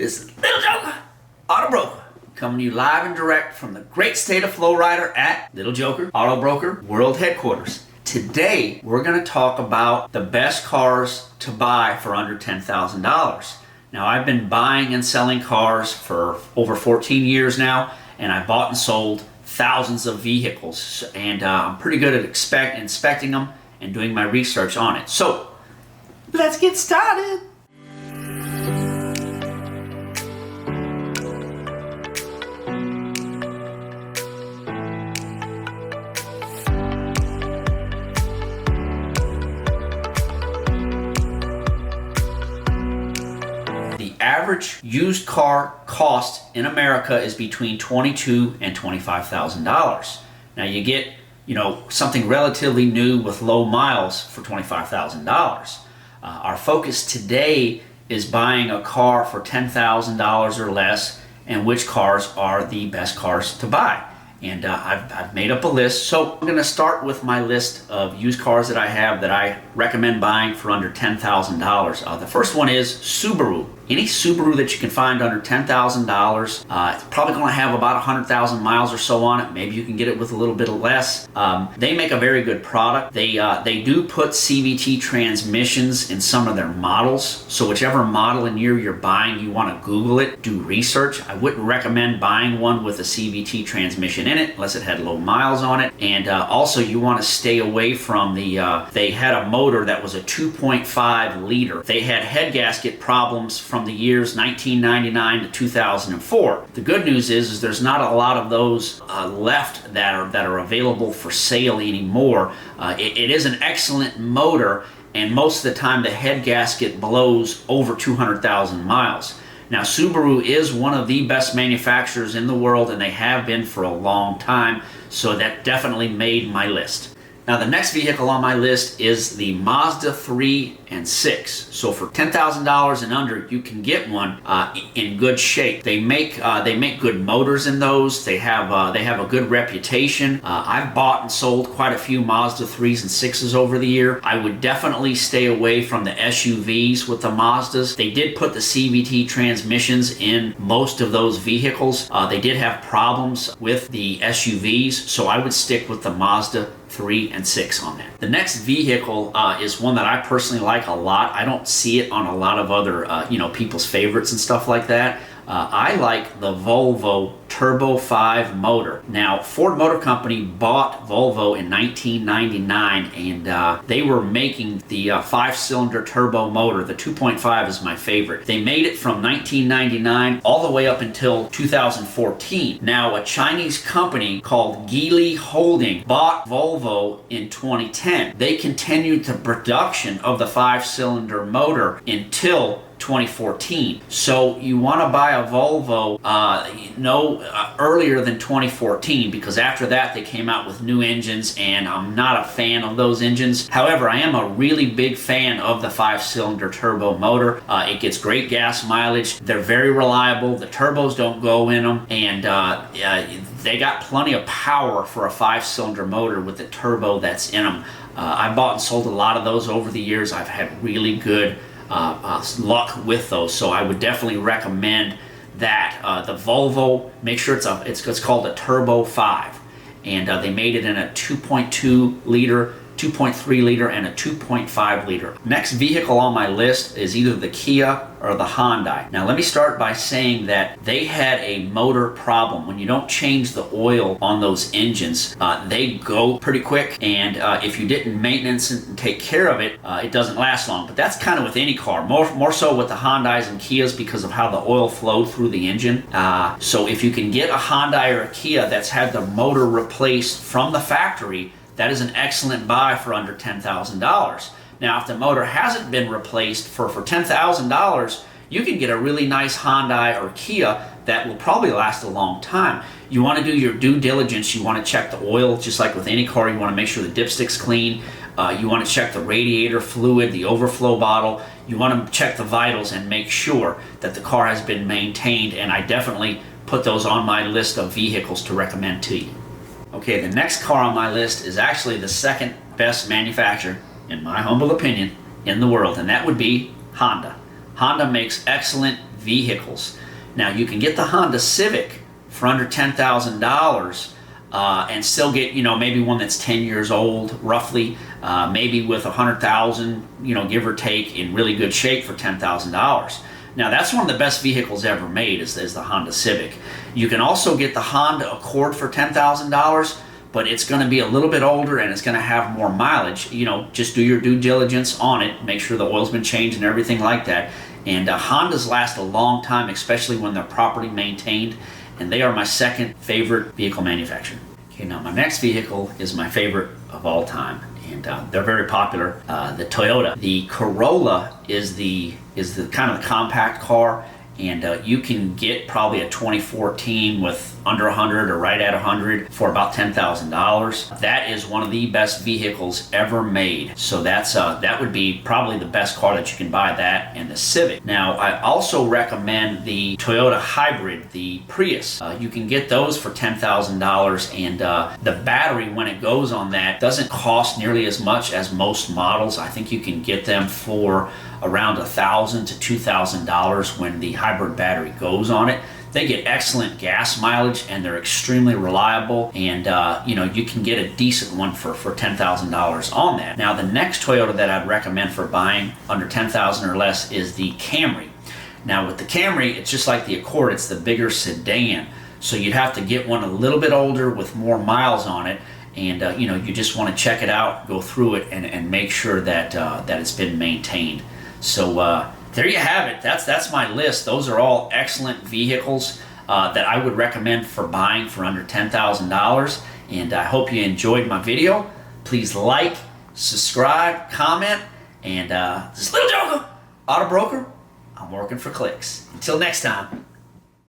This is Little Joker, Auto Broker, coming to you live and direct from the great state of Florida at Little Joker, Auto Broker, World Headquarters. Today, we're going to talk about the best cars to buy for under $10,000. Now, I've been buying and selling cars for over 14 years now, and I bought and sold thousands of vehicles, and I'm pretty good at inspecting them and doing my research on it. So, let's get started. The average used car cost in America is between $22,000 and $25,000. Now you get, something relatively new with low miles for $25,000. Our focus today is buying a car for $10,000 or less, and which cars are the best cars to buy. And I've made up a list. So I'm going to start with my list of used cars that I have that I recommend buying for under $10,000. The first one is Subaru. Any Subaru that you can find under $10,000, it's probably going to have about 100,000 miles or so on it. Maybe you can get it with a little bit less. They make a very good product. They do put CVT transmissions in some of their models. So whichever model and year you're buying, you want to Google it, do research. I wouldn't recommend buying one with a CVT transmission in it unless it had low miles on it. And also you want to stay away from they had a motor that was a 2.5 liter. They had head gasket problems from the years 1999 to 2004. The good news is there's not a lot of those left that are available for sale anymore. It is an excellent motor, and most of the time the head gasket blows over 200,000 miles. Now, Subaru is one of the best manufacturers in the world, and they have been for a long time, so that definitely made my list. Now, the next vehicle on my list is the Mazda 3 and 6. So for $10,000 and under, you can get one in good shape. They make good motors in those. They have a good reputation. I've bought and sold quite a few Mazda 3s and 6s over the year. I would definitely stay away from the SUVs with the Mazdas. They did put the CVT transmissions in most of those vehicles. They did have problems with the SUVs, so I would stick with the Mazda 3 and 6 on that. The next vehicle is one that I personally like a lot. I don't see it on a lot of other people's favorites and stuff like that. I like the Volvo Turbo 5 motor. Now, Ford Motor Company bought Volvo in 1999, and they were making the 5-cylinder turbo motor. The 2.5 is my favorite. They made it from 1999 all the way up until 2014. Now, a Chinese company called Geely Holding bought Volvo in 2010. They continued the production of the 5-cylinder motor until 2014. So you want to buy a Volvo earlier than 2014, because after that they came out with new engines, and I'm not a fan of those engines. However, I am a really big fan of the 5-cylinder turbo motor. It gets great gas mileage. They're very reliable. The turbos don't go in them, and they got plenty of power for a 5-cylinder motor with the turbo that's in them. I bought and sold a lot of those over the years. I've had really good luck with those, so I would definitely recommend that. The Volvo, make sure it's called a Turbo 5, and they made it in a 2.2 liter, 2.3 liter, and a 2.5 liter. Next vehicle on my list is either the Kia or the Hyundai. Now, let me start by saying that they had a motor problem. When you don't change the oil on those engines, they go pretty quick, and if you didn't maintenance and take care of it, it doesn't last long. But that's kind of with any car, more so with the Hyundais and Kias, because of how the oil flowed through the engine. So if you can get a Hyundai or a Kia that's had the motor replaced from the factory, that is an excellent buy for under $10,000. Now, if the motor hasn't been replaced for $10,000, you can get a really nice Hyundai or Kia that will probably last a long time. You want to do your due diligence. You want to check the oil, just like with any car. You want to make sure the dipstick's clean. You want to check the radiator fluid, the overflow bottle. You want to check the vitals and make sure that the car has been maintained, and I definitely put those on my list of vehicles to recommend to you. Okay, the next car on my list is actually the second best manufacturer, in my humble opinion, in the world, and that would be Honda. Honda makes excellent vehicles. Now you can get the Honda Civic for under $10,000 and still get, maybe one that's 10 years old, roughly, maybe with 100,000, give or take, in really good shape for $10,000. Now that's one of the best vehicles ever made is the Honda Civic. You can also get the Honda Accord for $10,000, but it's going to be a little bit older and it's going to have more mileage. Just do your due diligence on it, make sure the oil's been changed and everything like that. And Hondas last a long time, especially when they're properly maintained, and they are my second favorite vehicle manufacturer. Okay, now my next vehicle is my favorite of all time, and they're very popular. The Toyota. The Corolla is the kind of the compact car, and you can get probably a 2014 with under 100 or right at 100 for about $10,000. That is one of the best vehicles ever made. So that would be probably the best car that you can buy, that and the Civic. Now I also recommend the Toyota Hybrid, the Prius. You can get those for $10,000, and the battery, when it goes on that, doesn't cost nearly as much as most models. I think you can get them for around $1,000 to $2,000 when the hybrid battery goes on it. They get excellent gas mileage and they're extremely reliable, and you can get a decent one for $10,000 on that. Now the next Toyota that I'd recommend for buying under $10,000 or less is the Camry. Now with the Camry, it's just like the Accord, it's the bigger sedan. So you'd have to get one a little bit older with more miles on it, and you just want to check it out, go through it, and make sure that it's been maintained. So there you have it. That's my list. Those are all excellent vehicles that I would recommend for buying for under $10,000. And I hope you enjoyed my video. Please like, subscribe, comment, and this is Lil Joker, Auto Broker. I'm working for clicks. Until next time.